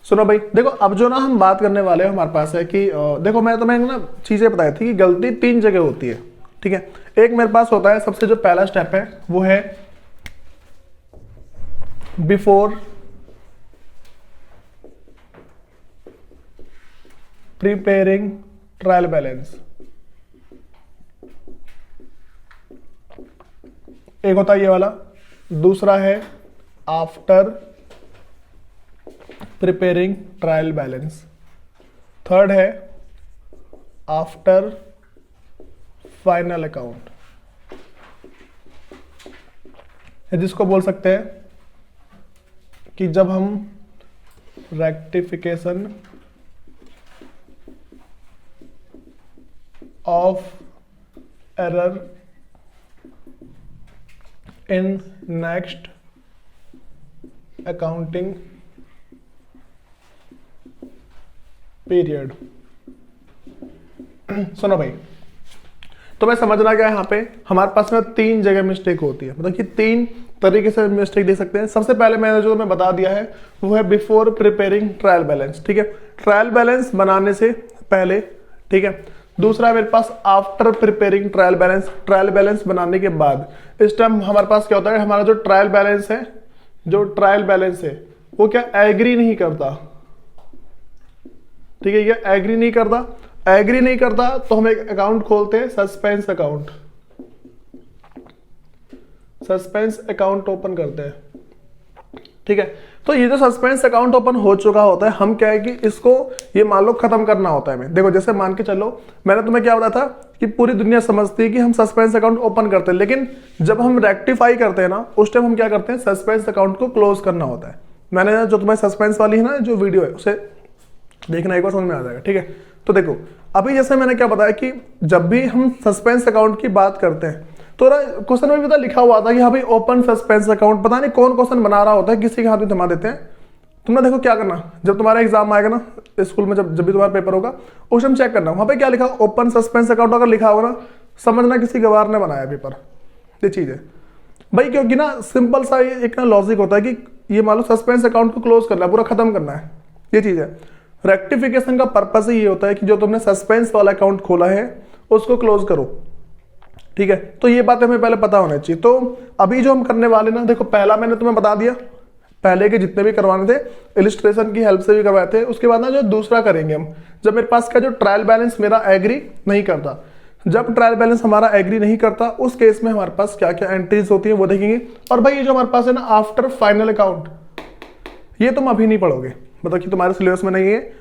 सुनो भाई, देखो अब जो ना हम बात करने वाले हैं हमारे पास है कि देखो मैं तुम्हें ना चीजें बताई थी कि गलती 3 जगह होती है। ठीक है, एक मेरे पास होता है, सबसे जो पहला स्टेप है वो है बिफोर प्रिपेयरिंग ट्रायल बैलेंस। एक होता है ये वाला, दूसरा है after preparing trial balance, third है आफ्टर फाइनल अकाउंट, जिसको बोल सकते हैं कि जब हम rectification of error in next accounting period. सुनो भाई, तो मैं समझना क्या यहाँ पे हमारे पास में 3 जगह मिस्टेक होती है, मतलब कि 3 तरीके से मिस्टेक दे सकते हैं। सबसे पहले मैंने जो मैं बता दिया है वो है बिफोर प्रिपेयरिंग ट्रायल बैलेंस। ठीक है, ट्रायल बैलेंस बनाने से पहले। ठीक है, दूसरा है मेरे पास after preparing trial balance, trial balance बनाने के बाद। इस टाइम हमारे पास क्या होता है, हमारा जो ट्रायल बैलेंस है, जो ट्रायल बैलेंस है वो क्या एग्री नहीं करता। ठीक है, ये एग्री नहीं करता, एग्री नहीं करता तो हम एक अकाउंट खोलते हैं, suspense account, suspense account open करते हैं। ठीक है, तो ये जो सस्पेंस अकाउंट ओपन हो चुका होता है, हम क्या है कि इसको ये मान लो खत्म करना होता है। देखो जैसे मान के चलो, मैंने तुम्हें क्या बताया था कि पूरी दुनिया समझती है कि हम सस्पेंस अकाउंट ओपन करते हैं, लेकिन जब हम रेक्टिफाई करते हैं ना, उस टाइम हम क्या करते हैं, सस्पेंस अकाउंट को क्लोज करना होता है। मैंने जो तुम्हें सस्पेंस वाली है ना जो वीडियो है, उसे देखना, एक बार समझ में आ जाएगा। ठीक है, तो देखो अभी जैसे मैंने क्या बताया कि जब भी हम सस्पेंस अकाउंट की बात करते हैं तो क्वेश्चन में भी पता लिखा हुआ था कि हाँ भाई ओपन सस्पेंस अकाउंट, पता नहीं कौन क्वेश्चन बना रहा होता है, किसी के हाथ में थमा देते हैं। तुमने देखो क्या करना, जब तुम्हारा एग्जाम आएगा ना स्कूल में, जब भी तुम्हारा पेपर होगा उस टाइम चेक करना वहां पे क्या लिखा, ओपन सस्पेंस अकाउंट अगर लिखा होगा ना, समझना किसी गवार ने बनाया पेपर। ये चीज है भाई, क्योंकि ना सिंपल सा एक ना लॉजिक होता है कि ये मान लो सस्पेंस अकाउंट को क्लोज करना है, पूरा खत्म करना है। ये चीज है, रेक्टिफिकेशन का पर्पस ही ये होता है कि जो तुमने सस्पेंस वाला अकाउंट खोला है उसको क्लोज करो। ठीक है, तो ये बात हमें पहले पता होना चाहिए। तो अभी जो हम करने वाले ना, देखो पहला मैंने तुम्हें बता दिया, पहले के जितने भी करवाने थे इलिस्ट्रेशन की हेल्प से भी करवाए थे। उसके बाद ना जो दूसरा करेंगे हम, जब मेरे पास का जो ट्रायल बैलेंस मेरा एग्री नहीं करता, जब ट्रायल बैलेंस हमारा एग्री नहीं करता उस केस में हमारे पास क्या क्या एंट्रीज होती है वो देखेंगे। और भाई ये जो हमारे पास है ना आफ्टर फाइनल अकाउंट, ये तुम अभी नहीं पढ़ोगे, मतलब कि तुम्हारे सिलेबस में नहीं है।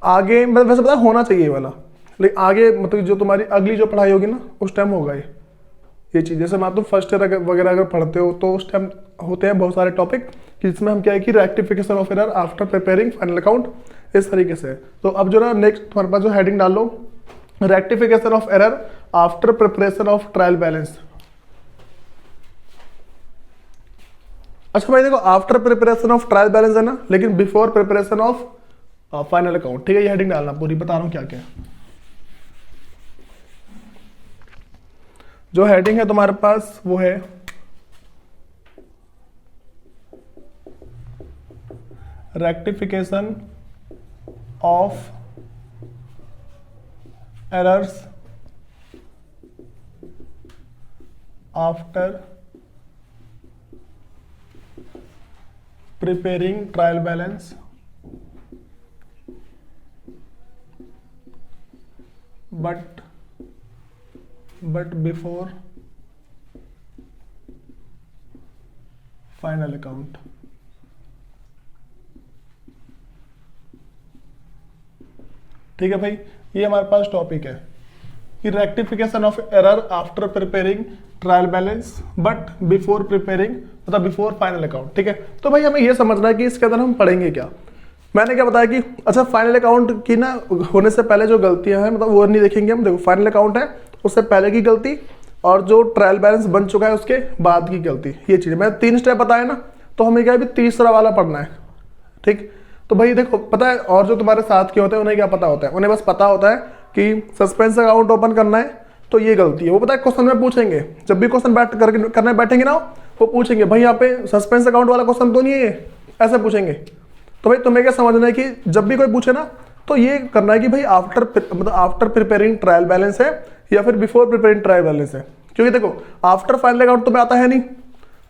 आगे मतलब वैसे पता होना चाहिए ये वाला, लेकिन आगे मतलब जो तुम्हारी अगली जो पढ़ाई होगी ना उस टाइम होगा ये चीज़। जैसे मान तुम फर्स्ट ईयर वगैरह अगर पढ़ते हो तो उस टाइम होते हैं बहुत सारे टॉपिक जिसमें हम क्या है कि rectification of error after preparing final account, इस तरीके से। तो अब जो ना नेक्स्ट तुम्हारे पास जो हेडिंग डाल लो, rectification of error after preparation of trial balance. अच्छा भाई देखो, after preparation of trial balance है ना, लेकिन before preparation of final account. ठीक है, ये हेडिंग डालना पूरी, बता रहा हूं क्या क्या है। जो हेडिंग है तुम्हारे पास वो है rectification of errors after preparing trial balance but before final account। ठीक है भाई, ये हमारे पास टॉपिक है कि rectification of error after preparing trial balance but before preparing, मतलब बिफोर फाइनल अकाउंट। ठीक है, तो भाई हमें ये समझना है कि इसके अंदर हम पढ़ेंगे क्या। मैंने क्या बताया कि अच्छा फाइनल अकाउंट की ना होने से पहले जो गलतियां हैं मतलब वो नहीं देखेंगे हम। देखो फाइनल अकाउंट है, उससे पहले की गलती और जो ट्रायल बैलेंस बन चुका है उसके बाद की गलती, ये चीज़। मैं 3 स्टेप बताया ना, तो हमें क्या है तीसरा वाला पढ़ना है। ठीक, तो भाई देखो पता है, और जो तुम्हारे साथ के होते हैं उन्हें क्या पता होता है, उन्हें बस पता होता है कि सस्पेंस अकाउंट ओपन करना है तो ये गलती है। वो पता है क्वेश्चन में पूछेंगे, जब भी क्वेश्चन करने बैठेंगे ना वो पूछेंगे भाई यहाँ पे सस्पेंस अकाउंट वाला क्वेश्चन तो नहीं है, ऐसे पूछेंगे। तो भाई तुम्हें क्या समझना है कि जब भी कोई पूछे ना तो ये करना है कि भाई आफ्टर प्रिपेयरिंग ट्रायल बैलेंस है या फिर बिफोर प्रिपेयरिंग ट्रायल बैलेंस है। क्योंकि देखो आफ्टर फाइनल अकाउंट तुम्हें आता है नहीं,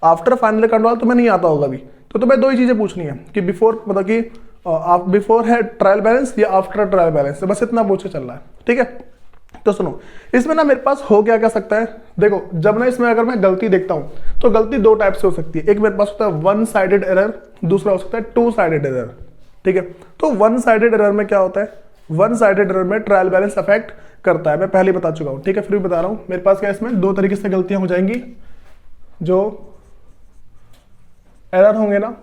आफ्टर फाइनल अकाउंट वाला तुम्हें नहीं आता होगा अभी, तो तुम्हें दो ही चीजें पूछनी है कि बिफोर मतलब कि बिफोर है ट्रायल बैलेंस या आफ्टर ट्रायल बैलेंस, बस इतना पूछ के चलना है। ठीक है, तो सुनो इसमें ना मेरे पास हो क्या सकता है, देखो जब ना इसमें अगर मैं गलती देखता हूं तो गलती दो टाइप से हो सकती है। एक मेरे पास होता है वन साइडेड एरर, दूसरा हो सकता है टू साइडेड एरर। ठीक है, तो वन साइडेड एरर में क्या होता है, वन साइडेड एरर में ट्रायल बैलेंस अफेक्ट करता है, मैं पहले बता चुका हूं। ठीक है, फिर भी बता रहा हूं, मेरे पास क्या इसमें दो तरीके से गलतियां हो जाएंगी। जो एरर होंगे ना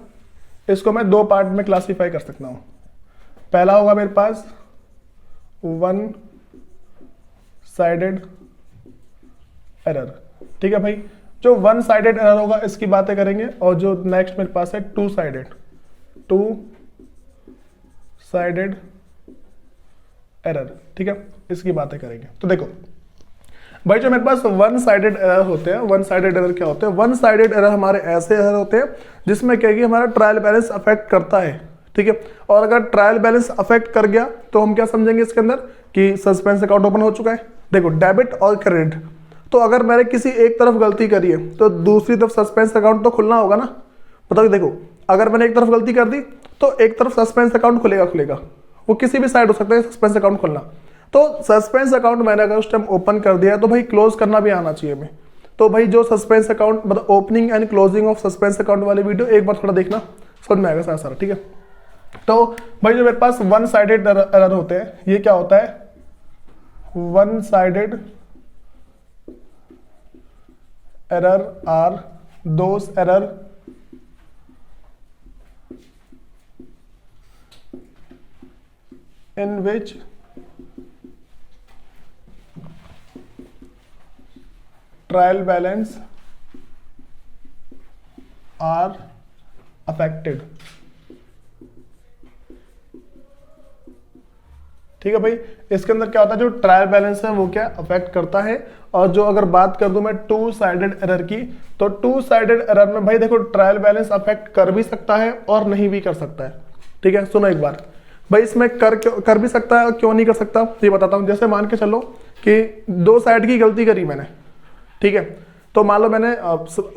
इसको मैं दो पार्ट में क्लासिफाई कर सकता हूं। पहला होगा मेरे पास वन साइडेड एरर। ठीक है भाई, जो वन साइडेड एरर होगा इसकी बातें करेंगे, और जो नेक्स्ट मेरे पास है टू साइडेड एरर। ठीक है, इसकी बातें करेंगे। तो देखो भाई जो मेरे पास वन साइडेड एरर होते हैं, वन साइडेड एरर क्या होते हैं, वन साइडेड एरर हमारे ऐसे एरर होते हैं जिसमें क्या है कि हमारा ट्रायल बैलेंस अफेक्ट करता है। ठीक है, और अगर ट्रायल बैलेंस अफेक्ट कर गया तो हम क्या समझेंगे इसके अंदर कि सस्पेंस अकाउंट ओपन हो चुका है। देखो डेबिट और क्रेडिट, तो अगर मैंने किसी एक तरफ गलती करी है तो दूसरी तरफ सस्पेंस अकाउंट तो खुलना होगा ना। बताओ देखो अगर मैंने एक तरफ गलती कर दी तो एक तरफ सस्पेंस अकाउंट खुलेगा, वो किसी भी साइड हो सकता है सस्पेंस अकाउंट खुलना। तो सस्पेंस अकाउंट मैंने अगर उस टाइम ओपन कर दिया तो भाई क्लोज करना भी आना चाहिए हमें। तो भाई जो सस्पेंस अकाउंट मतलब opening and closing of suspense account वाली वीडियो एक बार थोड़ा देखना, समझ में आएगा सारा। ठीक है, तो भाई जो मेरे पास वन साइडेड एरर होते हैं, ये क्या होता है, one sided error are those error in which trial balance are affected। ठीक है भाई, इसके अंदर क्या होता है, जो ट्रायल बैलेंस है वो क्या अफेक्ट करता है। और जो अगर बात कर दूं मैं टू साइडेड एरर की, तो टू साइडेड एरर में भाई देखो ट्रायल बैलेंस अफेक्ट कर भी सकता है और नहीं भी कर सकता है। ठीक है, सुनो एक बार भाई, इसमें कर भी सकता है और क्यों नहीं कर सकता ये बताता हूं। जैसे मान के चलो कि दो साइड की गलती करी मैंने, ठीक है, तो मान लो मैंने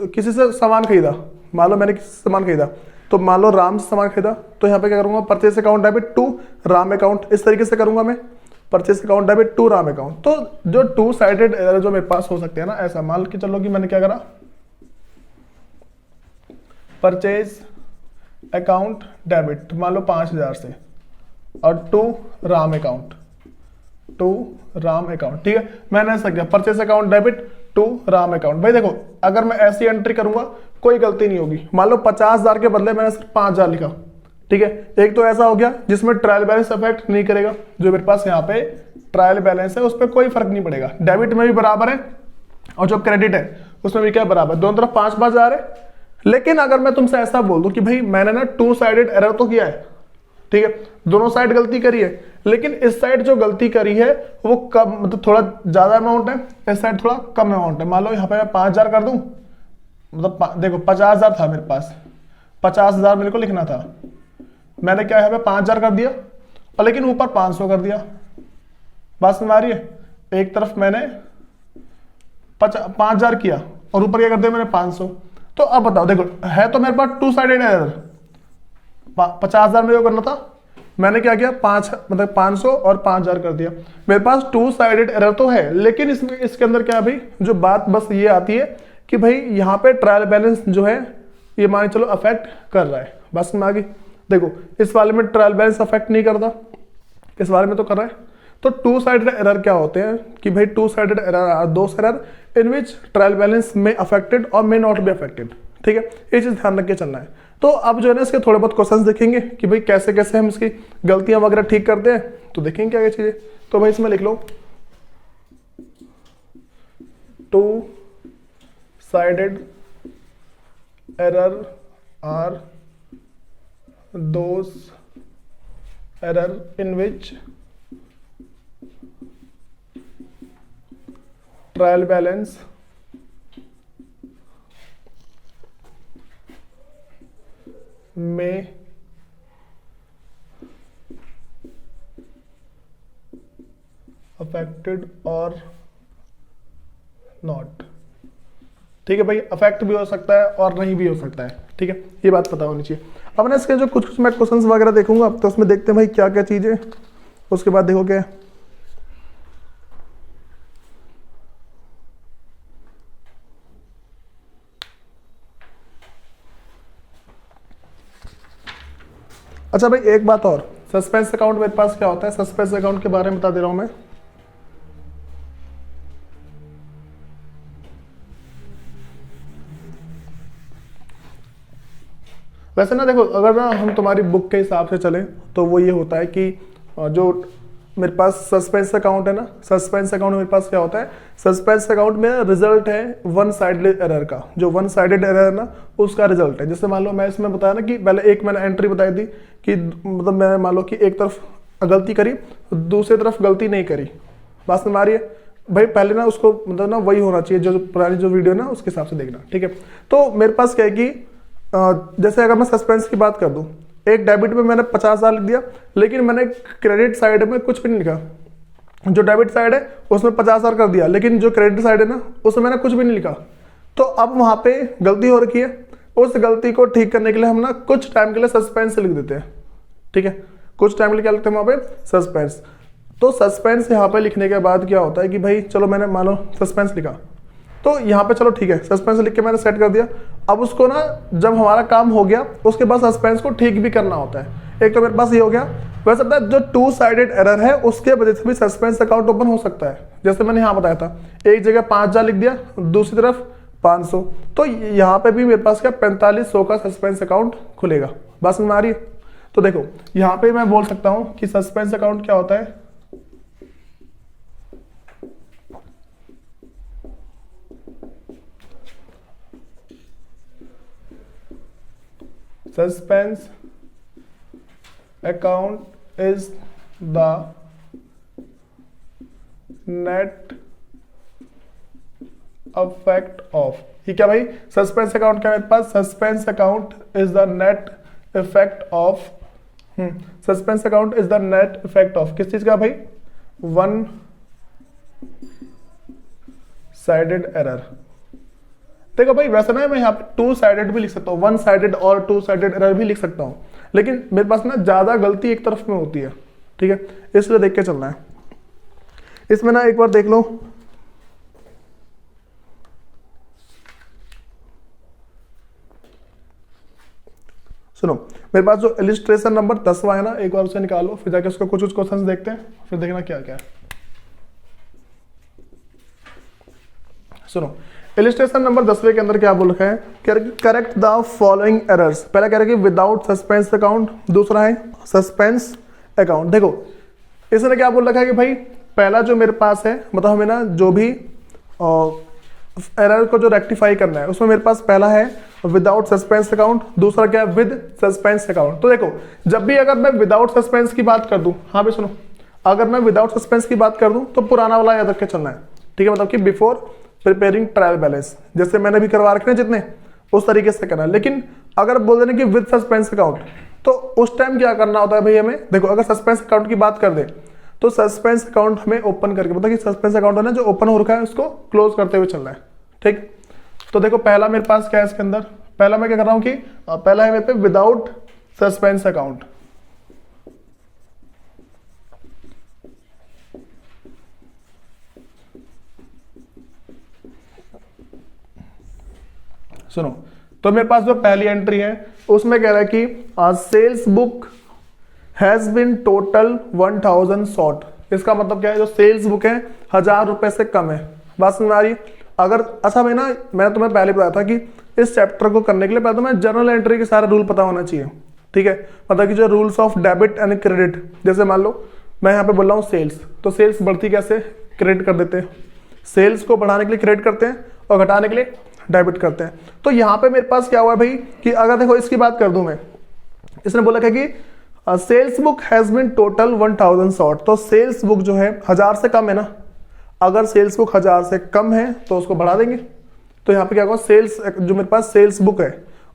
किसी से सामान खरीदा, मान लो मैंने किसी से सामान खरीदा, तो मान लो राम से सामान खरीदा, तो यहाँ पे क्या करूंगा, purchase account debit to Ram account, इस तरीके से करूंगा मैं, purchase account debit to Ram account. तो जो टू साइडेड एरर जो मेरे पास हो सकते हैं ना, ऐसा मान के चलो कि मैंने क्या करा, परचेज अकाउंट डेबिट मान लो 5000 से और टू राम अकाउंट, ठीक है, मैंने ऐसा किया purchase account debit to Ram account. भाई देखो अगर मैं ऐसी एंट्री करूंगा कोई गलती नहीं होगी। मान लो 50,000 के बदले मैंने सिर्फ 5,000 लिखा, ठीक है, एक तो ऐसा हो गया जिसमें ट्रायल बैलेंस अफेक्ट नहीं करेगा, जो मेरे पास यहाँ पे ट्रायल बैलेंस है उस पर कोई फर्क नहीं पड़ेगा, डेबिट में भी बराबर है और जो क्रेडिट है उसमें भी क्या बराबर, दोनों तरफ 5,000 है। लेकिन अगर मैं तुमसे ऐसा बोल दूं कि भाई मैंने ना टू साइडेड एरर तो किया है, ठीक है, दोनों साइड गलती करी है, लेकिन इस साइड जो गलती करी है वो कम मतलब थोड़ा ज्यादा अमाउंट है, इस साइड थोड़ा कम अमाउंट है। मान लो यहाँ पे मैं 5,000 कर दूं, मतलब देखो 50,000 था मेरे पास, 50,000 मेरे को लिखना था, मैंने क्या है 5,000 कर दिया और लेकिन ऊपर 500 कर दिया। बात समझ आ रही है, एक तरफ मैंने 5,000 किया और ऊपर क्या कर दिया मैंने 500। तो अब बताओ देखो है तो मेरे पास टू साइडेड एरर, 50,000 मेरे को करना था, मैंने क्या किया 500 और 5,000 कर दिया। मेरे पास टू साइडेड एरर तो है, लेकिन इसमें इसके अंदर क्या भाई जो बात बस ये आती है कि भाई यहाँ पे ट्रायल बैलेंस जो है ये मान चलो अफेक्ट कर रहा है। बस में आगे देखो इस वाले में ट्रायल बैलेंस अफेक्ट नहीं करता, इस वाले में तो कर रहा है। तो टू साइडेड एरर क्या होते हैं कि भाई two sided error are those error in which trial balance में अफेक्टेड और मे नॉट बी अफेक्टेड। ठीक है, ये चीज ध्यान रख के चलना है। तो अब जो है ना इसके थोड़े बहुत क्वेश्चंस देखेंगे कि भाई कैसे कैसे हम इसकी गलतियां वगैरह ठीक करते हैं, तो देखेंगे क्या क्या चीजें। तो भाई इसमें लिख लो two sided error are those error in which trial balance may affected और नॉट। ठीक है भाई, अफेक्ट भी हो सकता है और नहीं भी हो सकता है। ठीक है, ये बात पता होनी चाहिए। अब ना इसके जो कुछ मैं क्वेश्चंस वगैरह देखूंगा, अब तो उसमें देखते हैं भाई क्या क्या चीजें, उसके बाद देखो क्या। अच्छा भाई एक बात और, सस्पेंस अकाउंट मेरे पास क्या होता है, सस्पेंस अकाउंट के बारे में बता दे रहा हूं मैं। वैसे ना देखो, अगर ना हम तुम्हारी बुक के हिसाब से चलें तो वो ये होता है कि जो मेरे पास सस्पेंस अकाउंट है ना, सस्पेंस अकाउंट मेरे पास क्या होता है, सस्पेंस अकाउंट में रिजल्ट है वन साइडेड एरर का, जो वन साइडेड एरर है ना उसका रिजल्ट है। जैसे मान लो मैं इसमें बताया ना कि पहले एक मैंने एंट्री बताई थी कि मतलब मैंने मान लो कि एक तरफ गलती करी, दूसरी तरफ गलती नहीं करी, बात समझ आ रही है भाई। पहले ना उसको मतलब ना वही होना चाहिए, जो पुरानी जो वीडियो ना उसके हिसाब से देखना। ठीक है, तो मेरे पास क्या है कि जैसे अगर मैं सस्पेंस की बात कर दूं, एक डेबिट में मैंने 50,000 लिख दिया, लेकिन मैंने क्रेडिट साइड में कुछ भी नहीं लिखा। जो डेबिट साइड है उसमें 50,000 कर दिया, लेकिन जो क्रेडिट साइड है ना उसमें मैंने कुछ भी नहीं लिखा। तो अब वहां पे गलती हो रखी है, उस गलती को ठीक करने के लिए हम ना कुछ टाइम के लिए सस्पेंस लिख देते हैं। ठीक है, कुछ टाइम के लिए क्या लिखते हैं वहां पे, सस्पेंस। तो सस्पेंस यहाँ पे लिखने के बाद क्या होता है कि भाई चलो मैंने मान लो सस्पेंस लिखा, तो यहाँ पे चलो ठीक है, सस्पेंस लिख के मैंने सेट कर दिया। अब उसको ना जब हमारा काम हो गया उसके बाद सस्पेंस को ठीक भी करना होता है। एक तो मेरे पास ये हो गया, वैसे पता है जो टू साइडेड एरर है उसके वजह से भी सस्पेंस अकाउंट ओपन हो सकता है। जैसे मैंने यहाँ बताया था, एक जगह 5,000 लिख दिया, दूसरी तरफ 500, तो यहाँ पे भी मेरे पास क्या 4500 का सस्पेंस अकाउंट खुलेगा। बस समझ में आ रही है। तो देखो यहाँ पे मैं बोल सकता हूँ कि सस्पेंस अकाउंट क्या होता है, suspense account is the net effect of, ठीक है भाई। सस्पेंस अकाउंट क्या है मेरे पास, suspense account is the net effect of, suspense account is the net effect of किस चीज का भाई, वन साइडेड एरर। देखो भाई वैसे ना मैं यहाँ पे टू साइडेड भी लिख सकता हूँ, वन साइडेड और टू साइडेड एरर भी लिख सकता हूँ, लेकिन मेरे पास ना ज्यादा गलती एक तरफ में होती है। ठीक है, इसलिए देख के चलना है। इसमें ना एक बार देख लो, सुनो मेरे पास जो इलिस्ट्रेशन नंबर 10वां है ना, एक बार उसे निकालो, फिर जाके उसको कुछ क्वेश्चंस देखते हैं, फिर देखना क्या क्या है। सुनो इलिस्ट्रेशन नंबर 10वें के अंदर क्या बोल रखा है, करेक्ट द फॉलोइंग एरर्स। पहला कह रहा है कि विदाउट सस्पेंस अकाउंट, दूसरा है सस्पेंस अकाउंट। देखो इसने क्या बोल रखा है कि भाई पहला जो मेरे पास है, मतलब हमें ना जो भी एरर को जो रेक्टिफाई करना है उसमें मेरे पास पहला है विदाउट सस्पेंस अकाउंट, दूसरा क्या है विद सस्पेंस अकाउंट। तो देखो जब भी अगर मैं विदाउट सस्पेंस की बात कर दूं, हाँ भी सुनो, अगर मैं विदाउट सस्पेंस की बात कर दूं तो पुराना वाला याद रख के चलना है। ठीक है, मतलब कि बिफोर प्रिपेयरिंग ट्रायल बैलेंस, जैसे मैंने भी करवा रखे जितने उस तरीके से करना है। लेकिन अगर बोल देना कि विद सस्पेंस अकाउंट, तो उस टाइम क्या करना होता है भाई हमें, देखो अगर सस्पेंस अकाउंट की बात कर दे तो सस्पेंस अकाउंट हमें ओपन करके, मतलब कि सस्पेंस अकाउंट है ना जो ओपन हो रखा है उसको क्लोज करते हुए चलना है। ठीक, तो देखो पहला मेरे पास क्या है इसके अंदर, पहला मैं क्या कर रहा हूं कि पहला है मेरे पे विदाउट सस्पेंस अकाउंट। सुनो तो मेरे पास जो पहली एंट्री है उसमें कह रहा है कि sales book has been total 1000 short. इसका मतलब क्या है, जो सेल्स बुक है 1000 रुपए से कम है। बात समझ आ रही है। अगर अच्छा मैंने तुम्हें पहले बताया था कि इस चैप्टर को करने के लिए पहले तो मैं जर्नल एंट्री के सारे रूल पता होना चाहिए। ठीक है, मतलब कि जो rules of debit and credit, जैसे मान लो मैं यहाँ पे बोल रहा हूँ सेल्स, तो सेल्स बढ़ती कैसे, क्रेडिट कर देते हैं। सेल्स को बढ़ाने के लिए क्रेडिट करते हैं और घटाने के लिए डेबिट करते हैं। तो यहाँ पे मेरे पास क्या हुआ है भाई कि अगर देखो इसकी बात कर दूं मैं, इसने बोला क्या कि sales book has been total 1000 short. तो सेल्स बुक जो है 1000 से कम है ना, अगर सेल्स बुक 1000 से कम है तो उसको बढ़ा देंगे। तो यहाँ पे क्या होगा, सेल्स जो मेरे पास सेल्स बुक है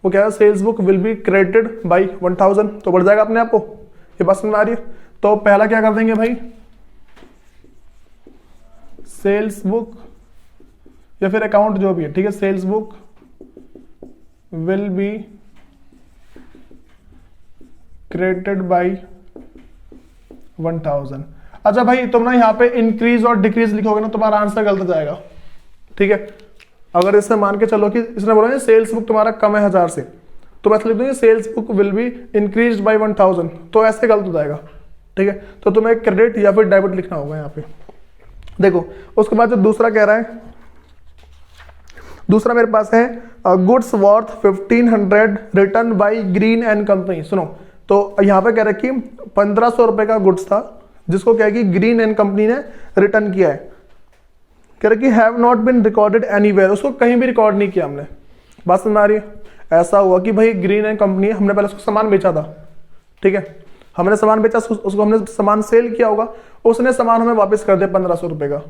वो क्या है, sales book will be credited by 1000, तो बढ़ जाएगा अपने आप को। ये बात समझ में आ रही है। तो पहला क्या कर देंगे भाई, सेल्स बुक या फिर अकाउंट जो भी है, ठीक है, sales book will be credited by 1000। अच्छा भाई तुम ना यहाँ पे इंक्रीज और डिक्रीज लिखोगे ना, तुम्हारा आंसर गलत जाएगा, ठीक है। अगर इससे मान के चलो कि इसने बोला सेल्स बुक तुम्हारा कम है 1000 से, तो मैं लिख दूंगी sales book will be increase by 1000, तो ऐसे गलत हो जाएगा, ठीक है। तो तुम्हें क्रेडिट या फिर डेबिट लिखना होगा यहाँ पे। देखो उसके बाद जो दूसरा कह रहा है, दूसरा मेरे पास है goods worth 1500 return by green and company. सुनो, तो यहाँ पे कह रहा है कि 1500 रुपए का गुड्स था जिसको क्या है कि ग्रीन एंड कंपनी ने रिटर्न किया है। कह रहा है कि have not been recorded anywhere, उसको कहीं भी रिकॉर्ड नहीं किया हमने। बात समझ में आ रही है? ऐसा हुआ कि भाई ग्रीन एंड कंपनी, हमने पहले उसको सामान बेचा था, ठीक है, हमने सामान बेचा, उसको हमने सामान सेल किया होगा, उसने सामान हमें वापस कर दिया 1500 रुपए का,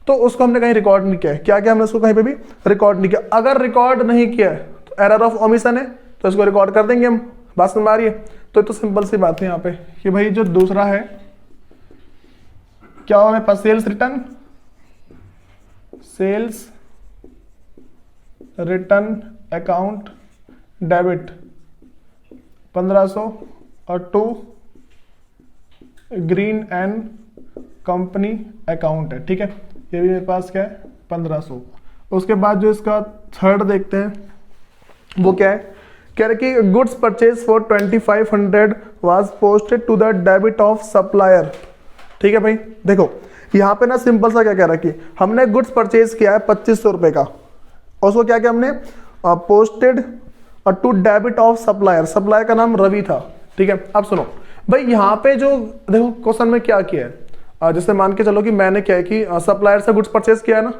तो उसको हमने कहीं रिकॉर्ड नहीं किया है। क्या क्या हमने उसको कहीं पे भी रिकॉर्ड नहीं किया। अगर रिकॉर्ड नहीं किया है तो एरर ऑफ ओमिशन है, तो इसको रिकॉर्ड कर देंगे हम। बात समझ में आ रही है? तो सिंपल सी बात है यहाँ पे कि भाई जो दूसरा है क्या हमें पास, sales return, sales return account debit 1500 और 2 ग्रीन एंड कंपनी अकाउंट है, ठीक है। ये भी मेरे पास क्या है 1500। उसके बाद जो इसका थर्ड देखते हैं वो क्या है, कह रहे कि goods purchase for 2500 was posted to the debit of supplier, ठीक है भाई। देखो यहाँ पे ना सिंपल सा क्या कह रहा है कि हमने गुड्स परचेज किया है 2500 रुपए का, और उसको क्या किया हमने posted to debit of supplier, supplier का नाम रवि था, ठीक है। अब सुनो भाई यहाँ पे जो देखो क्वेश्चन में क्या किया है, जैसे मान के चलो कि मैंने क्या है कि सप्लायर से गुड्स परचेज किया है ना,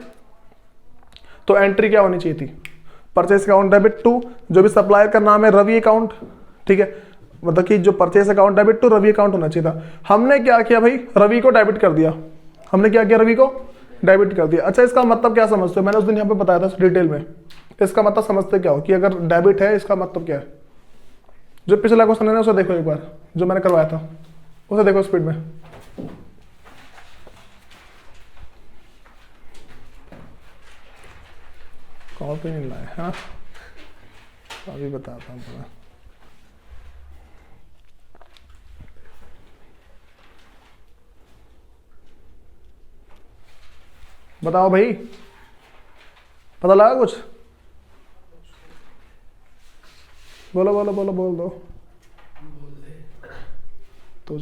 तो एंट्री क्या होनी चाहिए थी, परचेज अकाउंट डेबिट टू जो भी सप्लायर का नाम है रवि अकाउंट, ठीक है, मतलब कि जो purchase account debit to Ravi account होना चाहिए था। हमने क्या किया भाई, रवि को डेबिट कर दिया, हमने क्या किया, रवि को डेबिट कर दिया। अच्छा इसका मतलब क्या समझते हो, मैंने उस दिन यहाँ पे बताया था डिटेल में, इसका मतलब समझते क्या हो कि अगर डेबिट है इसका मतलब क्या है। जो पिछला क्वेश्चन है ना उसे देखो एक बार, जो मैंने करवाया था उसे देखो स्पीड में। कॉपी नहीं लाए है ना, अभी बताता हूँ तुम्हें। बताओ भाई, पता लगा कुछ? बोलो बोलो बोलो, बोल दो तो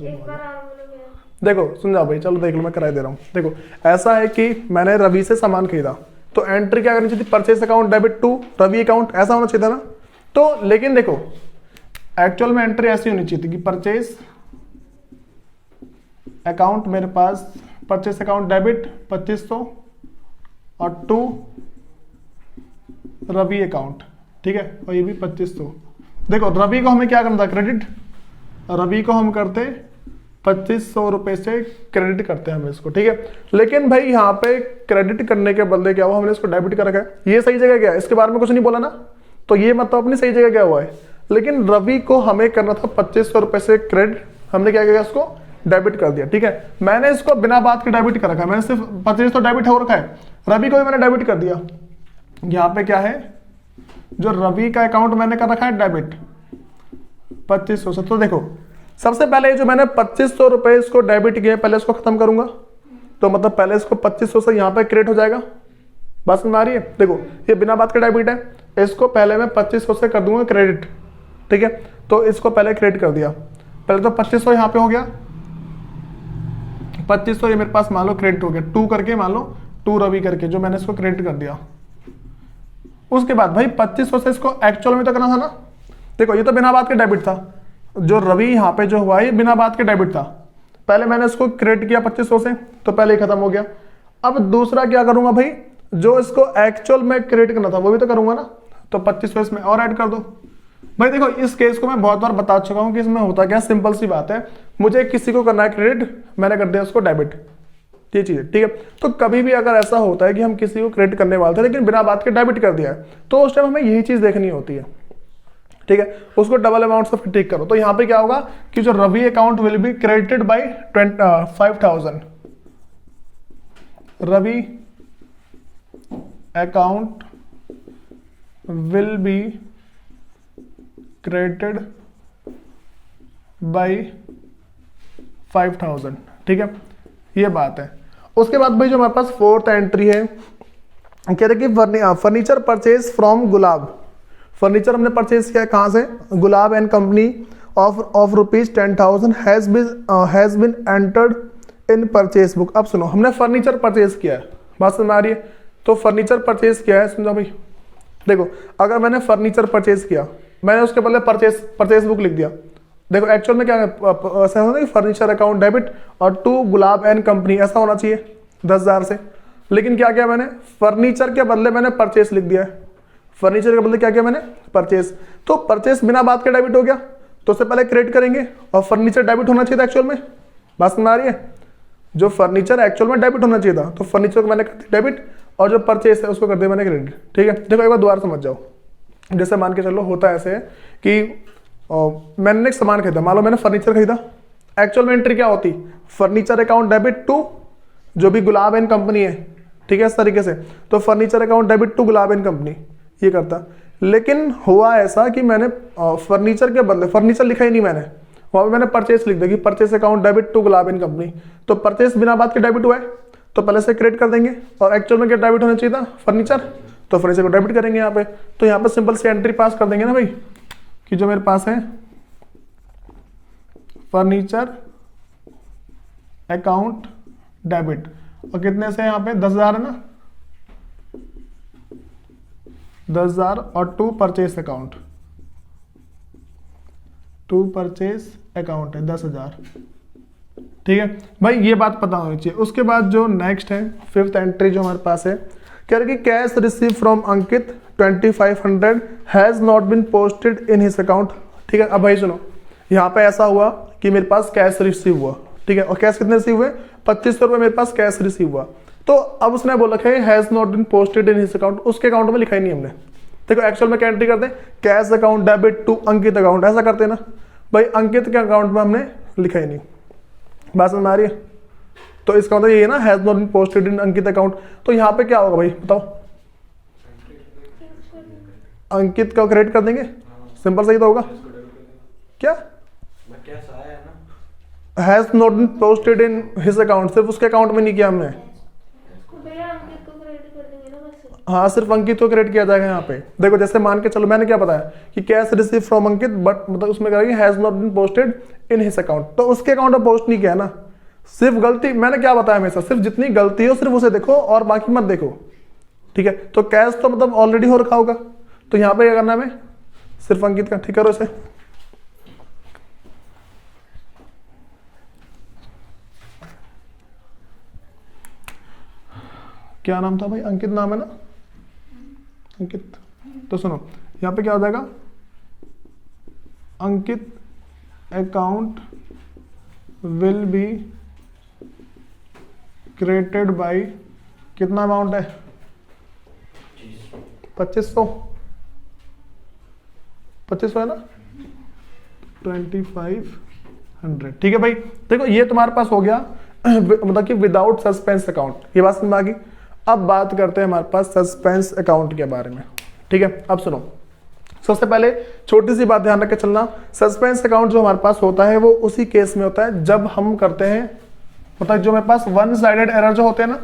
देखो सुन जाओ भाई, चलो देख लो मैं कराई दे रहा हूँ। देखो ऐसा है कि मैंने रवि से सामान खरीदा, तो एंट्री क्या करनी चाहिए थी, purchase account debit to Ravi account, ऐसा होना चाहिए था ना। तो लेकिन देखो एक्चुअल में एंट्री ऐसी होनी चाहिए थी कि परचेस अकाउंट मेरे पास, परचेस अकाउंट डेबिट 2500 और टू रवि अकाउंट, ठीक है, और ये भी 2500। देखो रवि को हमें क्या करना था, क्रेडिट, रवि को हम करते 2500 रुपए से क्रेडिट करते हैं हम इसको, ठीक है। लेकिन भाई यहाँ पे क्रेडिट करने के बदले क्या हुआ, हमने इसको डेबिट कर रखा है। ये सही जगह क्या है, इसके बारे में कुछ नहीं बोला ना, तो ये मतलब अपनी सही जगह क्या हुआ है। लेकिन रवि को हमें करना था 2500 रुपए से क्रेडिट, हमने क्या किया, इसको डेबिट कर दिया, ठीक है। मैंने इसको बिना बात के डेबिट कर रखा है, मैंने सिर्फ 2500 डेबिट हो रखा है, रवि को भी मैंने डेबिट कर दिया। यहाँ पे क्या है, जो रवि का अकाउंट मैंने कर रखा है डेबिट 2500 से। तो देखो सबसे पहले जो मैंने 2500 रुपए इसको डेबिट किए, पहले इसको खत्म करूंगा, तो मतलब पहले इसको 2500 से यहाँ पे क्रेडिट हो जाएगा। बस में आ रही है? देखो ये बिना बात के डेबिट है, इसको पहले मैं 2500 से कर दूंगा क्रेडिट, ठीक है। तो इसको पहले क्रेडिट कर दिया, पहले तो 2500 यहाँ पे हो गया, 2500 ये मेरे पास मान लो क्रेडिट हो गया, 2 करके मान लो 2 रवि करके जो मैंने इसको क्रेडिट कर दिया। उसके बाद भाई 2500 से इसको एक्चुअल में तो करना था ना। देखो ये तो बिना बात के डेबिट था, जो रवि यहाँ पे जो हुआ ये बिना बात के डेबिट था, पहले मैंने इसको क्रेडिट किया 2500 से, तो पहले ही खत्म हो गया। अब दूसरा क्या करूंगा भाई, जो इसको एक्चुअल में क्रेडिट करना था वो भी तो करूंगा ना, तो 2500 इसमें और ऐड कर दो। भाई देखो इस केस को मैं बहुत बार बता चुका हूं कि इसमें होता क्या, सिंपल सी बात है, मुझे किसी को करना है क्रेडिट, मैंने कर दिया उसको डेबिट, ये चीज है, ठीक है। तो कभी भी अगर ऐसा होता है कि हम किसी को क्रेडिट करने वाले थे लेकिन बिना बात के डेबिट कर दिया है, तो उस टाइम हमें यही चीज देखनी होती है, ठीक है। उसको डबल अमाउंट से फिर ठीक करो, तो यहाँ पे क्या होगा कि जो Ravi account will be credited by 5000, Ravi account will be credited by 5000, ठीक है, ये बात है। उसके बाद भाई जो हमारे पास फोर्थ एंट्री है, कह रहे कि furniture purchase from Gulab, furniture हमने परचेज किया कहाँ से, Gulab and company of rupees 10,000 has been entered in purchase book. अब सुनो, हमने फर्नीचर परचेज किया है, बात समझ आ रही है, तो फर्नीचर परचेज किया है, समझो भाई, देखो अगर मैंने फर्नीचर परचेज किया, मैंने उसके बदले परचेज बुक लिख दिया, देखो एक्चुअल में क्या है, ऐसा होना कि फर्नीचर अकाउंट डेबिट और टू गुलाब एंड कंपनी, ऐसा होना चाहिए 10,000 से, लेकिन क्या किया मैंने, फर्नीचर के बदले मैंने परचेस लिख दिया है, फर्नीचर के बदले क्या किया मैंने, परचेस, तो परचेस बिना बात के डेबिट हो गया, तो उससे पहले क्रेडिट करेंगे और फर्नीचर डेबिट होना चाहिए था एक्चुअल में, बात समझ आ रही है, जो फर्नीचर एक्चुअल में डेबिट होना चाहिए था, तो फर्नीचर को मैंने कर दिया डेबिट और जो परचेस है उसको कर दिया मैंने क्रेडिट, ठीक है। देखो एक बार दोबारा समझ जाओ, जैसे मान के चलो होता ऐसे है कि मैंने एक सामान खरीदा, मान लो मैंने फर्नीचर खरीदा, एक्चुअल में एंट्री क्या होती, फर्नीचर अकाउंट डेबिट टू जो भी गुलाब एंड कंपनी है, ठीक है, इस तरीके से, तो furniture account debit to Gulab and company ये करता, लेकिन हुआ ऐसा कि मैंने फर्नीचर के बदले, फर्नीचर लिखा ही नहीं मैंने, वहां पे मैंने परचेस लिख दिया कि purchase account debit to Gulab and company, तो परचेस बिना बात के डेबिट हुआ है, तो पहले से क्रेडिट कर देंगे, और एक्चुअल में क्या डेबिट होना चाहिए था, फर्नीचर, तो फर्नीचर को डेबिट करेंगे यहाँ पे, तो यहाँ पे सिंपल सी एंट्री पास कर देंगे ना भाई, कि जो मेरे पास है फर्नीचर अकाउंट डेबिट, और कितने से यहाँ पे 10,000 है ना, 10,000 और to purchase account, to purchase account है 10,000, ठीक है भाई, ये बात पता होनी चाहिए। उसके बाद जो नेक्स्ट है फिफ्थ एंट्री जो हमारे पास है, कह रहे कि cash receive from Ankit 2500 has not been posted in his account, ठीक है। अब भाई सुनो, यहाँ पे ऐसा हुआ कि मेरे पास कैश रिसीव हुआ, ठीक है, और कैश कितने रिसीव हुए, 2500 रुपये मेरे पास कैश रिसीव हुआ, तो अब उसने बोला है has not been posted in his account, उसके अकाउंट में लिखा ही नहीं हमने, देखो एक्चुअल में क्या एंट्री करते हैं, cash account debit to Ankit account, ऐसा करते हैं ना भाई, अंकित के अकाउंट में हमने लिखा ही नहीं, बात समझ आ रही है, तो इसका मतलब ये है ना, has not been posted in Ankit account, तो यहाँ पे क्या होगा भाई बताओ, अंकित का क्रेडिट कर देंगे, सिंपल सही तो होगा क्या, has not been posted in his account, सिर्फ उसके अकाउंट में नहीं किया हमने, हाँ सिर्फ अंकित को क्रेडिट किया जाएगा यहाँ पे। देखो जैसे मान के चलो मैंने क्या बताया कि cash receive from Ankit, but मतलब उसमें करेंगे has not been posted in his account, तो उसके अकाउंट में पोस्ट नहीं किया ना, सिर्फ गलती मैंने क्या बताया हमेशा, सिर्फ जितनी गलती हो सिर्फ उसे देखो और बाकी मत देखो, ठीक है, तो कैश तो मतलब ऑलरेडी हो रखा होगा, तो यहाँ पे क्या करना है हमें, सिर्फ अंकित का, ठीक करो इसे, क्या नाम था भाई, अंकित नाम है ना, अंकित, तो सुनो यहाँ पे क्या हो जाएगा, Ankit account will be created by, कितना अमाउंट है 2500 है ना, 2500, ठीक है भाई। देखो ये तुम्हारे पास हो गया मतलब कि विदाउट सस्पेंस अकाउंट, ये बात समझ आ गई। अब बात करते हैं हमारे पास सस्पेंस अकाउंट के बारे में, ठीक है। अब सुनो, सबसे पहले छोटी सी बात ध्यान रख के चलना, सस्पेंस अकाउंट जो हमारे पास होता है वो उसी केस में होता है जब हम करते हैं, मतलब जो मेरे पास वन साइडेड एरर जो होते हैं ना,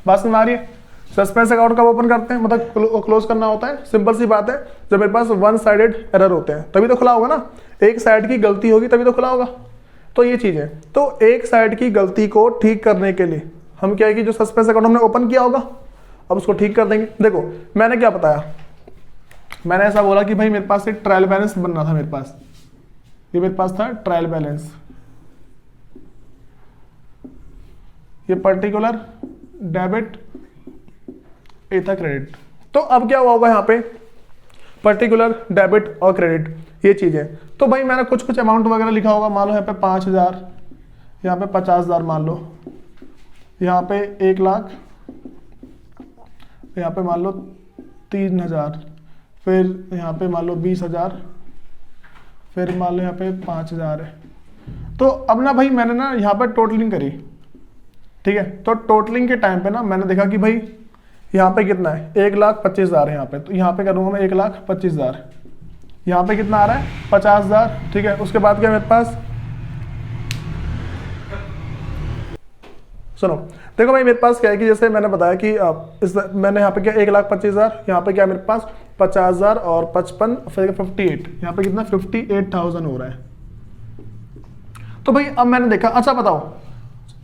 बात समझ आ रही है, सस्पेंस अकाउंट कब ओपन करते हैं, मतलब क्लोज करना होता है, सिंपल सी बात है, जब मेरे पास वन साइडेड एरर होते हैं तभी तो खुला होगा ना, एक साइड की गलती होगी तभी तो खुला होगा, तो ये चीज है। तो एक साइड की गलती को ठीक करने के लिए हम क्या है कि जो सस्पेंस अकाउंट हमने ओपन किया होगा अब उसको ठीक कर देंगे। देखो मैंने क्या बताया, मैंने ऐसा बोला कि भाई मेरे पास एक ट्रायल बैलेंस बनना था, मेरे पास ये मेरे पास था ट्रायल बैलेंस, ये पर्टिकुलर डेबिट ए था क्रेडिट। तो अब क्या हुआ होगा यहाँ पे, पर्टिकुलर डेबिट और क्रेडिट ये चीज है, तो भाई मैंने कुछ कुछ अमाउंट वगैरह लिखा होगा, मान लो यहाँ पे 5,000, यहाँ पे 50,000 मान लो, यहाँ पे 1 लाख, यहाँ पे मान लो 3,000, फिर यहाँ पे मान लो 20,000, फिर मान लो यहाँ पे 5,000 है। तो अब ना भाई मैंने ना यहाँ पे टोटलिंग करी, ठीक है। तो टोटलिंग के टाइम पे ना मैंने देखा कि भाई यहाँ पे कितना है, 1,25,000 है यहाँ पे, तो यहाँ पे करूँगा मैं 1,25,000। यहाँ पे कितना आ रहा है, 50,000। ठीक है, उसके बाद क्या मेरे पास, सुनो देखो भाई मेरे पास क्या है कि जैसे मैंने बताया कि मैंने यहाँ पे क्या 1,25,000, यहाँ पे क्या मेरे पास 50,000 और 55 फिर 58, यहाँ पे कितना 58,000 हो रहा है। तो भाई अब मैंने देखा, अच्छा बताओ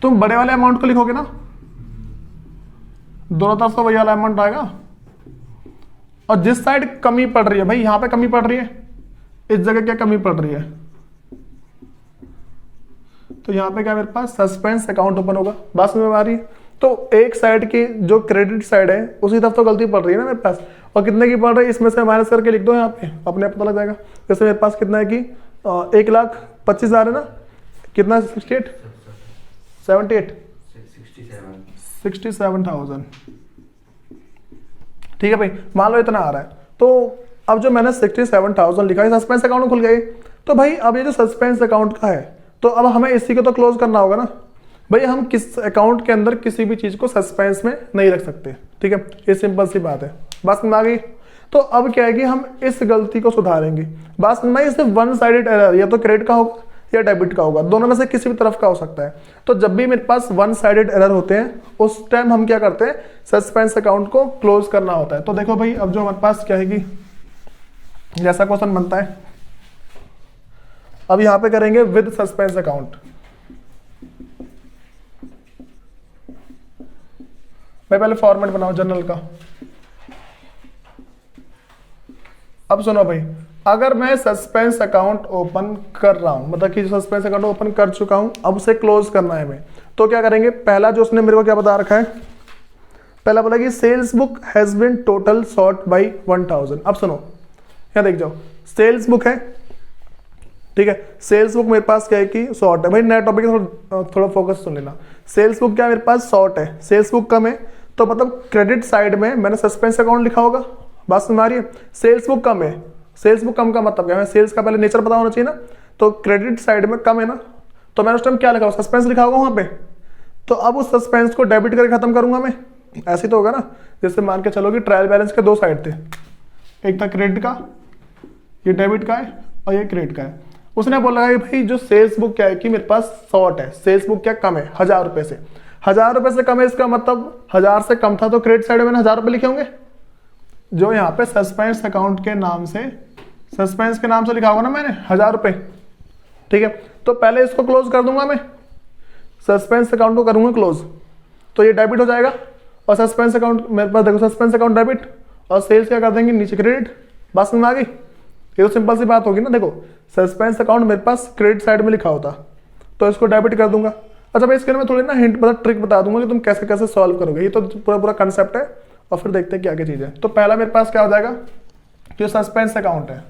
तुम बड़े वाले अमाउंट को लिखोगे ना, दोनों तरफ तो वही वाला अमाउंट आएगा, और जिस साइड कमी पड़ रही है भाई, यहाँ पे कमी पड़ रही है, इस जगह क्या कमी पड़ रही है, तो यहाँ पे क्या मेरे पास सस्पेंस अकाउंट ओपन होगा। बात समझ में आ रही है? तो एक साइड की जो क्रेडिट साइड है उसी तरफ तो गलती पड़ रही है ना मेरे पास, और कितने की पड़ रही है इसमें से माइनस करके लिख दो, यहाँ पे अपने आप पता लग जाएगा। जैसे मेरे पास कितना है कि 1,25,000 है ना, कितना 67,000। ठीक है भाई, मान लो इतना आ रहा है, तो अब जो मैंने 67,000 लिखा है सस्पेंस अकाउंट खुल गए। तो भाई अब ये जो सस्पेंस अकाउंट का है, तो अब हमें इसी को तो क्लोज करना होगा ना भाई, हम किस अकाउंट के अंदर किसी भी चीज को सस्पेंस में नहीं रख सकते। ठीक है, ये सिंपल सी बात है, बात समझ आ गई। तो अब क्या है कि हम इस गलती को सुधारेंगे। बात समझ में, इससे वन साइडेड एरर या तो क्रेडिट का होगा या डेबिट का होगा, दोनों में से किसी भी तरफ का हो सकता है। तो जब भी मेरे पास वन साइडेड एरर होते हैं उस टाइम हम क्या करते हैं, सस्पेंस अकाउंट को क्लोज करना होता है। तो देखो भाई अब जो हमारे पास क्या है कि जैसा क्वेश्चन बनता है, अब यहां पे करेंगे विद सस्पेंस अकाउंट। मैं पहले फॉर्मेट बनाऊं जनरल का। अब सुनो भाई, अगर मैं सस्पेंस अकाउंट ओपन कर रहा हूं, मतलब कि सस्पेंस अकाउंट ओपन कर चुका हूं, अब उसे क्लोज करना है हमें, तो क्या करेंगे, पहला जो उसने मेरे को क्या बता रखा है, पहला बोला कि sales book has been total short by 1,000। अब सुनो यहां देख जाओ, सेल्स बुक है, ठीक है, सेल्स बुक मेरे पास क्या है कि सॉर्ट है। भाई नया टॉपिक थोड़ा फोकस सुन लेना। सेल्स बुक क्या है मेरे पास, सॉर्ट है, सेल्स बुक कम है, तो मतलब क्रेडिट साइड में मैंने सस्पेंस अकाउंट लिखा होगा। बात समझ आ रही है? सेल्स बुक कम है, सेल्स बुक कम का मतलब क्या है, सेल्स का पहले नेचर पता होना चाहिए ना, तो क्रेडिट साइड में कम है ना, तो मैंने उस टाइम क्या लिखा होगा, सस्पेंस लिखा होगा वहां पे। तो अब उस सस्पेंस को डेबिट करके खत्म करूंगा मैं, ऐसे तो होगा ना। जैसे मान के चलो कि ट्रायल बैलेंस के दो साइड थे, एक था क्रेडिट का, ये डेबिट का है, और ये क्रेडिट का है। उसने बोला कि भाई जो सेल्स बुक क्या है कि मेरे पास शॉर्ट है, सेल्स बुक क्या कम है 1,000 रुपए से, 1,000 रुपए से कम है, इसका मतलब 1,000 से कम था, तो क्रेडिट साइड में मैंने 1,000 रुपए लिखे होंगे, जो यहाँ पे सस्पेंस अकाउंट के नाम से, सस्पेंस के नाम से लिखा होगा ना मैंने 1,000 रुपए। ठीक है, तो पहले इसको क्लोज कर दूंगा मैं, सस्पेंस अकाउंट को करूंगा क्लोज, तो ये डेबिट हो जाएगा, और सस्पेंस अकाउंट मेरे पास देखो, सस्पेंस अकाउंट डेबिट, और सेल्स क्या कर देंगे नीचे क्रेडिट। बात समझ में आ गई? ये तो सिंपल सी बात होगी ना। देखो सस्पेंस अकाउंट मेरे पास क्रेडिट साइड में लिखा होता, तो इसको डेबिट कर दूंगा। अच्छा भाई इसके लिए मैं थोड़ी ना हिंट मतलब ट्रिक बता दूंगा कि तुम कैसे कैसे सॉल्व करोगे, ये तो पूरा पूरा कंसेप्ट है, और फिर देखते हैं क्या क्या चीज है। तो पहला मेरे पास क्या हो जाएगा, जो सस्पेंस अकाउंट है,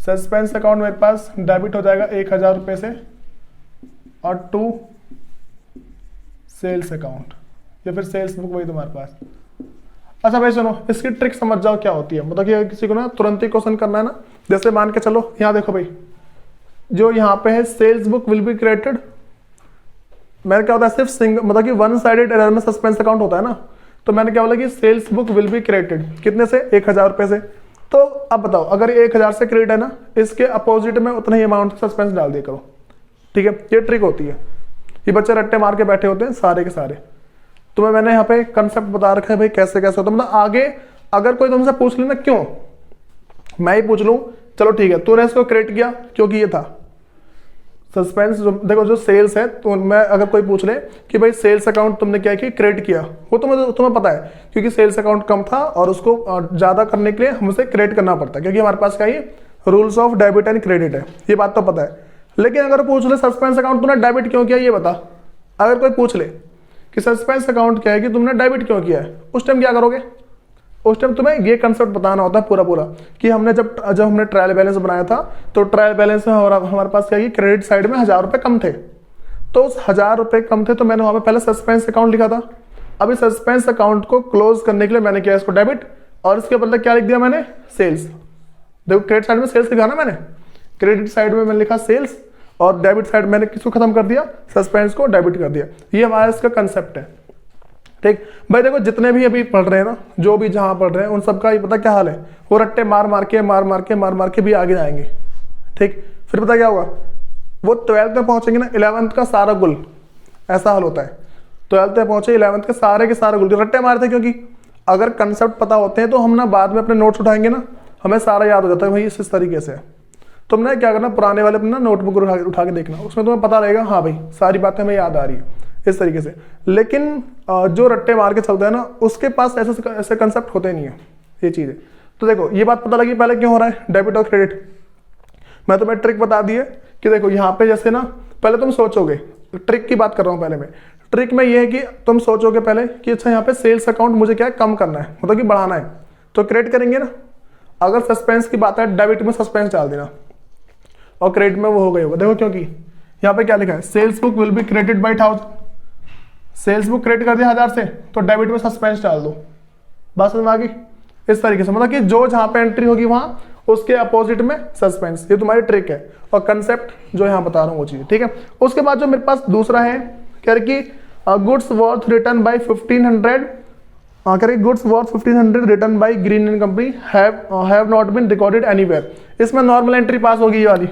सस्पेंस अकाउंट मेरे पास डेबिट हो जाएगा 1,000 रुपए से, और टू सेल्स अकाउंट, या फिर सेल्स बुक वही तुम्हारे पास। अच्छा भाई सुनो, इसकी ट्रिक समझ जाओ क्या होती है, मतलब कि किसी को ना तुरंत ही क्वेश्चन करना है ना, जैसे मान के चलो यहाँ देखो भाई, जो यहाँ पे है sales book will be created, मैंने क्या होता है सिर्फ सिंगल, मतलब कि वन साइडेड एरर में सस्पेंस अकाउंट होता है ना, तो मैंने क्या बोला कि sales book will be created कितने से, 1,000 रुपए से। तो अब बताओ अगर ये 1,000 से क्रेडिट है ना, इसके अपोजिट में उतना ही अमाउंट सस्पेंस डाल दिया करो। ठीक है, ये ट्रिक होती है, ये बच्चे रट्टे मार के बैठे होते हैं सारे के सारे। तुम्हें मैंने यहाँ पे कंसेप्ट बता रखा है भाई कैसे कैसे होता है, मतलब आगे अगर कोई तुमसे पूछ लेना क्यों, मैं ही पूछ लूं चलो ठीक है, तूने इसको क्रिएट किया क्योंकि ये था सस्पेंस। देखो जो सेल्स है, तो मैं अगर कोई पूछ ले कि भाई सेल्स अकाउंट तुमने क्या किया, क्रिएट किया, वो तुम्हें पता है क्योंकि सेल्स अकाउंट कम था और उसको ज्यादा करने के लिए हमसे क्रिएट करना पड़ता है, क्योंकि हमारे पास क्या है rules of debit and credit है, ये बात तो पता है। लेकिन अगर पूछ ले सस्पेंस अकाउंट तुमने डेबिट क्यों किया, ये बता। अगर कोई पूछ ले कि सस्पेंस अकाउंट क्या है कि तुमने डेबिट क्यों किया है, उस टाइम क्या करोगे, उस टाइम तुम्हें ये कंसेप्ट बताना होता है पूरा पूरा कि हमने जब हमने ट्रायल बैलेंस बनाया था, तो ट्रायल बैलेंस में हमारे पास क्या है क्रेडिट साइड में 1,000 रुपए कम थे, तो उस 1,000 रुपए कम थे, तो मैंने वहां पे पहले सस्पेंस अकाउंट लिखा था। अभी सस्पेंस अकाउंट को क्लोज करने के लिए मैंने किया इसको डेबिट, और इसके बदले क्या लिख दिया मैंने, सेल्स। देखो क्रेडिट साइड में सेल्स लिखा ना मैंने, क्रेडिट साइड में मैंने लिखा सेल्स, और डेबिट साइड मैंने किसको खत्म कर दिया, सस्पेंस को डेबिट कर दिया। ये हमारा इसका कंसेप्ट है। ठीक भाई, देखो जितने भी अभी पढ़ रहे हैं ना, जो भी जहां पढ़ रहे हैं, उन सबका ये पता क्या हाल है, वो रट्टे मार मार के भी आगे जाएंगे। ठीक, फिर पता क्या होगा, वो 12th में पहुंचेंगे ना, 11th का सारा गुल, ऐसा हाल होता है। 12th में पहुंचे, 11th के सारे गुल रट्टे मारते, क्योंकि अगर कंसेप्ट पता होते हैं तो हम ना बाद में अपने नोट्स उठाएंगे ना, हमें सारा याद हो जाता है भाई इस तरीके से। तुमने क्या करना, पुराने वाले अपना नोटबुक उठा के देखना, उसमें तुम्हें पता रहेगा हाँ भाई सारी बातें हमें याद आ रही है इस तरीके से। लेकिन जो रट्टे मार के चलते हैं ना, उसके पास ऐसे कंसेप्ट होते नहीं है ये चीजें। तो देखो ये बात पता लगी पहले क्यों हो रहा है डेबिट और क्रेडिट। मैं तुम्हें ट्रिक बता दी है कि देखो यहाँ पे जैसे ना, पहले तुम सोचोगे, ट्रिक की बात कर रहा हूँ पहले मैं, ट्रिक में ये है कि तुम सोचोगे पहले कि अच्छा यहाँ पे सेल्स अकाउंट मुझे क्या है, कम करना है, मतलब कि बढ़ाना है, तो क्रेडिट करेंगे ना। अगर सस्पेंस की बात है, डेबिट में सस्पेंस डाल देना और क्रेडिट में वो हो गई होगा। देखो क्योंकि यहाँ पे क्या लिखा है, sales book will be credit by 1000, sales book credit कर दिया 1000 से, तो डेबिट में सस्पेंस डाल दो। बात समझ में आ गई इस तरीके से, मतलब कि जो जहां पे एंट्री होगी वहां उसके अपोजिट में सस्पेंस। ये तुम्हारी ट्रिक है और कंसेप्ट जो यहां बता रहा हूं वो चीज। ठीक है, उसके बाद जो मेरे पास दूसरा है, कह रहे कि गुड्स वर्थ रिटर्न बाई 1500, कह रहे goods worth 1500 return by green and company have not been recorded anywhere. इसमें नॉर्मल एंट्री पास होगी ये वाली,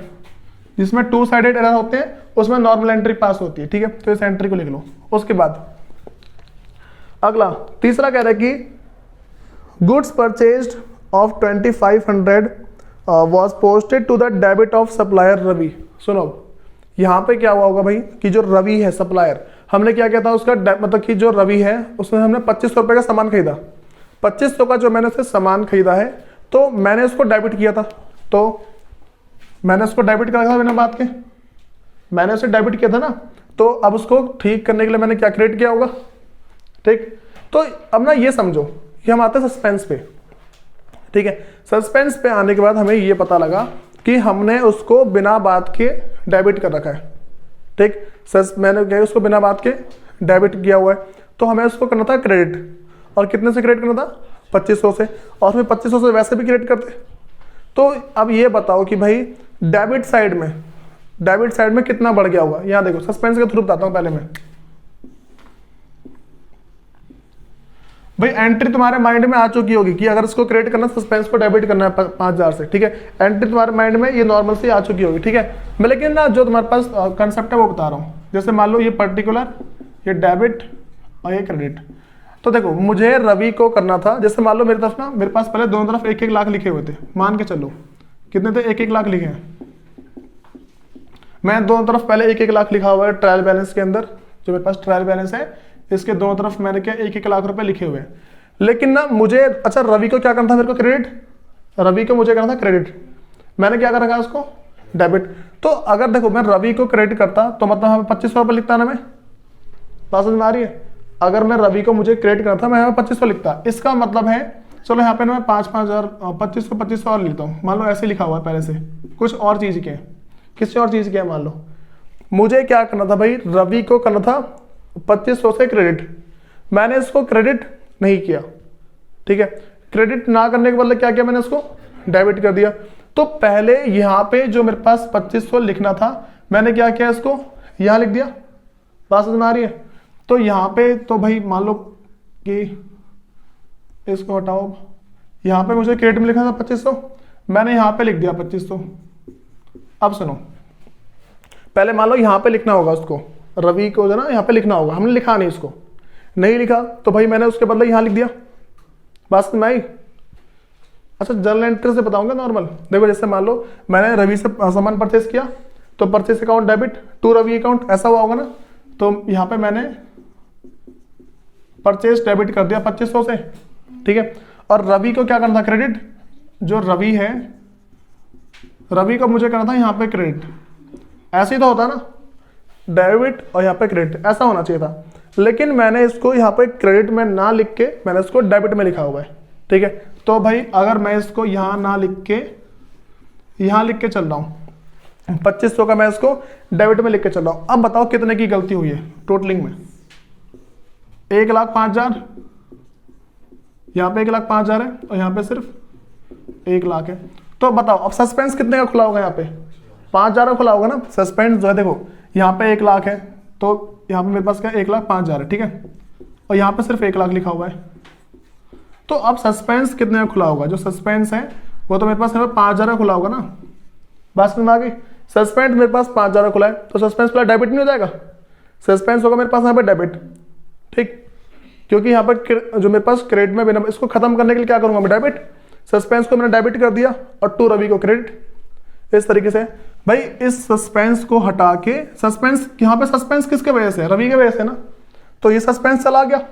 जिसमें 2 साइडेड एरर होते हैं उसमें नॉर्मल एंट्री पास होती है। ठीक है, तो इस एंट्री को लिख लो। उसके बाद अगला तीसरा कह रहा है कि goods purchased of 2500 was posted to the debit of supplier Ravi. सुनो यहाँ पे क्या हुआ होगा भाई कि जो रवि है सप्लायर, हमने क्या किया था उसका, मतलब कि जो रवि है उसने हमने 2500 रुपये का सामान खरीदा, 2500 का जो मैंने उससे सामान खरीदा है तो मैंने उसको डेबिट किया था, तो मैंने उसको डेबिट करा था बिना बात के, मैंने उसे डेबिट किया था ना, तो अब उसको ठीक करने के लिए मैंने क्या क्रेडिट किया होगा। ठीक, तो अब ना ये समझो कि हम आते हैं सस्पेंस पे। ठीक है, सस्पेंस पे आने के बाद हमें ये पता लगा कि हमने उसको बिना बात के डेबिट कर रखा है। ठीक, मैंने क्या उसको बिना बात के डेबिट किया हुआ है, तो हमें उसको करना था क्रेडिट, और कितने से क्रेडिट करना था, 2500 से, और फिर 2500 से वैसे भी क्रेडिट करते। तो अब ये बताओ कि भाई डेबिट साइड में कितना बढ़ गया होगा। यहाँ देखो सस्पेंस के थ्रू बताता हूँ पहले मैं। भाई एंट्री तुम्हारे माइंड में आ चुकी होगी कि अगर इसको क्रेडिट करना, सस्पेंस को डेबिट करना है 5000 से। ठीक है, एंट्री तुम्हारे माइंड में ये नॉर्मल से आ चुकी होगी। ठीक है, मैं लेकिन ना जो तुम्हारे पास कंसेप्ट है वो बता रहा हूँ। जैसे मान लो ये पर्टिकुलर, ये डेबिट और ये क्रेडिट, तो देखो मुझे रवि को करना था, जैसे मान लो मेरी तरफ ना, मेरे पास पहले दोनों तरफ 1-1 लाख लिखे हुए थे, मान के चलो कितने थे, 1-1 लाख लिखे हैं। मैं दोनों तरफ पहले 1-1 लाख लिखा हुआ है ट्रायल बैलेंस के अंदर, जो मेरे पास ट्रायल बैलेंस है इसके दोनों तरफ मैंने क्या 1-1 लाख रुपए लिखे हुए हैं। लेकिन ना मुझे, अच्छा रवि को क्या करना था मेरे को क्रेडिट, रवि को मुझे करना था क्रेडिट, मैंने क्या कर रखा उसको डेबिट। तो अगर देखो मैं रवि को क्रेडिट करता तो मतलब हमें 2500 रुपये लिखता ना, मैं बात समझ में आ रही है। अगर मैं रवि को मुझे क्रेडिट करना था मैं यहाँ 2500 लिखता, इसका मतलब है चलो यहाँ पे ना मैं 5-5 हज़ार 2500 और लिखता हूँ, मान लो ऐसे लिखा हुआ है पहले से, कुछ और चीज के, किसी और चीज के मान लो। मुझे क्या करना था भाई, रवि को करना था 2500 से क्रेडिट, मैंने इसको क्रेडिट नहीं किया। ठीक है, क्रेडिट ना करने के बदले क्या किया, मैंने इसको डेबिट कर दिया। तो पहले यहाँ पे जो मेरे पास 2500 लिखना था, मैंने क्या किया, इसको यहाँ लिख दिया। बात समझ में आ रही है। तो यहाँ पे तो भाई मान लो कि इसको हटाओ, यहाँ पे मुझे क्रेडिट में लिखना था 2500, मैंने यहाँ पे लिख दिया 2500। अब सुनो, पहले मान लो यहाँ पे लिखना होगा उसको, रवि को जो ना यहाँ पे लिखना होगा, हमने लिखा नहीं, इसको नहीं लिखा तो भाई मैंने उसके बदले यहाँ लिख दिया। बस मैं ही, अच्छा जर्नल एंट्री से बताऊंगा नॉर्मल। देखो जैसे मान लो मैंने रवि से सामान परचेस किया, तो purchase account debit to Ravi account, ऐसा हुआ होगा ना। तो यहाँ पे मैंने परचेस डेबिट कर दिया 2500 से। ठीक है, और रवि को क्या करना था, क्रेडिट। जो रवि है, रवि को मुझे करना था यहाँ पे क्रेडिट, ऐसे ही तो होता ना, डेबिट और यहाँ पे क्रेडिट, ऐसा होना चाहिए था। लेकिन मैंने इसको यहाँ पे क्रेडिट में ना लिख के मैंने इसको डेबिट में लिखा हुआ है। ठीक है, तो भाई अगर मैं इसको यहाँ ना लिख के यहाँ लिख के चल रहा हूँ 2500 का, मैं इसको डेबिट में लिख के चल रहा हूँ। अब बताओ कितने की गलती हुई है टोटलिंग में, 1,05,000, यहाँ पे 1,05,000 है और यहाँ पे सिर्फ 1 लाख है। तो बताओ अब सस्पेंस कितने का खुला होगा यहाँ पे, 5,000 खुला होगा ना। सस्पेंस जो है देखो यहाँ पे 1 लाख है, तो यहाँ पे मेरे पास क्या 1,05,000 है, ठीक है, और यहाँ पे सिर्फ 1 लाख लिखा हुआ है। तो अब सस्पेंस कितने का खुला होगा, जो सस्पेंस है वो तो मेरे पास 5,000 खुला होगा ना। बात समझ में आ गई। सस्पेंस मेरे पास 5,000 खुला है, तो सस्पेंस खुला डेबिट नहीं हो जाएगा, सस्पेंस होगा मेरे पास यहाँ पे डेबिट, ठीक, क्योंकि यहाँ पर जो मेरे पास क्रेडिट में बिना, इसको खत्म करने के लिए क्या करूंगा मैं, डेबिट। सस्पेंस को मैंने डेबिट कर दिया और टू रवि को क्रेडिट। इस तरीके से भाई इस सस्पेंस को हटा के, सस्पेंस यहाँ पे सस्पेंस किसके वजह से, रवि के वजह से ना, तो ये सस्पेंस चला गया।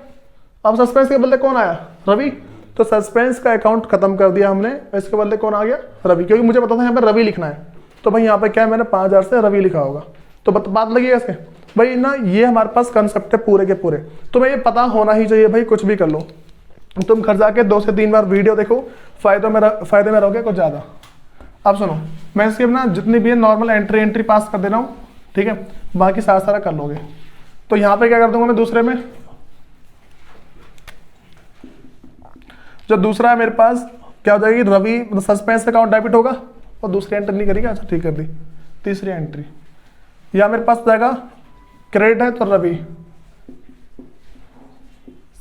अब सस्पेंस के बदले कौन आया, रवि। तो सस्पेंस का अकाउंट खत्म कर दिया हमने, इसके बदले कौन आ गया, रवि, क्योंकि मुझे पता था यहाँ पे रवि लिखना है। तो भाई यहाँ पे क्या है, मैंने 5,000 से रवि लिखा होगा। तो बात लगी कैसे भाई ना, ये हमारे पास कंसेप्ट है पूरे के पूरे। तुम्हें ये पता होना ही चाहिए भाई, कुछ भी कर लो। तुम घर जाके 2 से 3 बार वीडियो देखो, फायदे में रहोगे कुछ ज्यादा। अब सुनो, मैं इसकी ना जितनी भी है नॉर्मल एंट्री पास कर दे रहा हूँ, ठीक है, बाकी सारा कर लोगे। तो यहाँ पे क्या कर दूंगा मैं, दूसरे में जो दूसरा है मेरे पास क्या हो जाएगी, रवि मतलब सस्पेंस अकाउंट डेबिट होगा, और दूसरी एंट्री नहीं करेगा, अच्छा ठीक कर दी। तीसरी एंट्री या मेरे पास जाएगा क्रेडिट है तो रवि,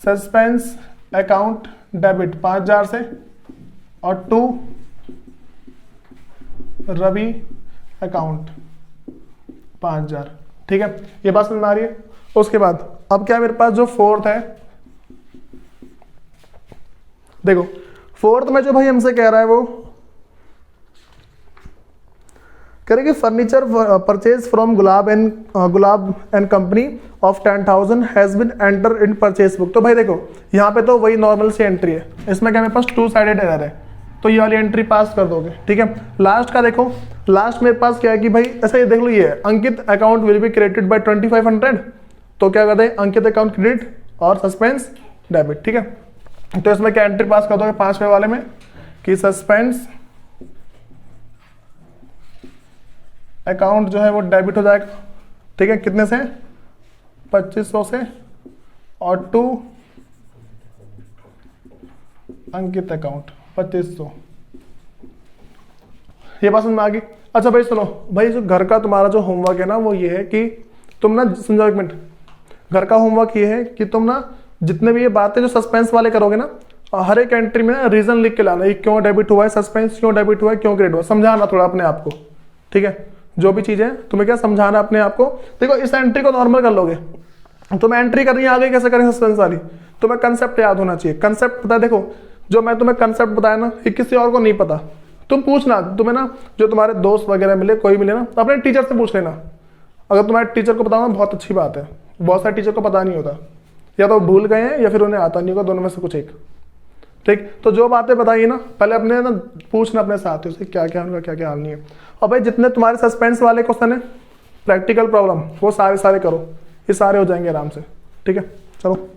सस्पेंस अकाउंट डेबिट 5,000 से, और 2 रवि अकाउंट 5,000, ठीक है, ये बात समझ में आ रही है। उसके बाद अब क्या मेरे पास जो फोर्थ है, देखो फोर्थ में जो भाई हमसे कह रहा है वो कह रहे कि furniture purchase from Gulab and company of 10,000 has been enter in purchase book. तो भाई देखो यहाँ पे तो वही नॉर्मल सी एंट्री है, इसमें क्या मेरे पास 2 साइडेड एरर है, तो ये वाली एंट्री पास कर दोगे, ठीक है। लास्ट का देखो, लास्ट मेरे पास क्या है कि भाई ऐसा ये देख लो, ये Ankit account will be credited by 2,500, तो क्या करते हैं, अंकित अकाउंट क्रेडिट और सस्पेंस डेबिट, ठीक है। तो इसमें क्या एंट्री पास कर दोगे 5वें वाले में कि सस्पेंस अकाउंट जो है वो डेबिट हो जाएगा, ठीक है, कितने से, 2,500 से, और 2 अंकित अकाउंट 2,500। ये बात समझ में आ गई। अच्छा भाई सुनो, भाई जो घर का तुम्हारा जो होमवर्क है ना वो ये है कि तुम ना, समझो 1 मिनट, घर का होमवर्क ये है कि तुम ना जितने भी ये बातें जो सस्पेंस वाले करोगे ना, हर एक एंट्री में ना रीजन लिख के लाना, ये क्यों डेबिट हुआ है, सस्पेंस क्यों डेबिट हुआ है, क्यों क्रेडिट हुआ, समझाना थोड़ा अपने आप को, ठीक है। जो भी चीजें तुम्हें क्या समझाना अपने आप को। देखो इस एंट्री को नॉर्मल कर लोगे, तुम्हें एंट्री करनी आ गई, कैसे करें सस्पेंस वाली, तुम्हें कंसेप्ट याद होना चाहिए। कंसेप्ट पता है, देखो जो मैं तुम्हें कंसेप्ट बताया ना, ये किसी और को नहीं पता, तुम पूछना, तुम्हें ना जो तुम्हारे दोस्त वगैरह मिले, कोई मिले ना, अपने टीचर से पूछ लेना। अगर तुम्हारे टीचर को पता हो बहुत अच्छी बात है, बहुत सारे टीचर को पता नहीं होता, या तो भूल गए हैं या फिर उन्हें आता नहीं होगा, दोनों में से कुछ एक, ठीक। तो जो बातें बताइए ना पहले अपने ना पूछना अपने साथियों से क्या क्या उनका क्या क्या हाल नहीं है। और भाई जितने तुम्हारे सस्पेंस वाले क्वेश्चन है, प्रैक्टिकल प्रॉब्लम, वो सारे करो, ये सारे हो जाएंगे आराम से, ठीक है। चलो।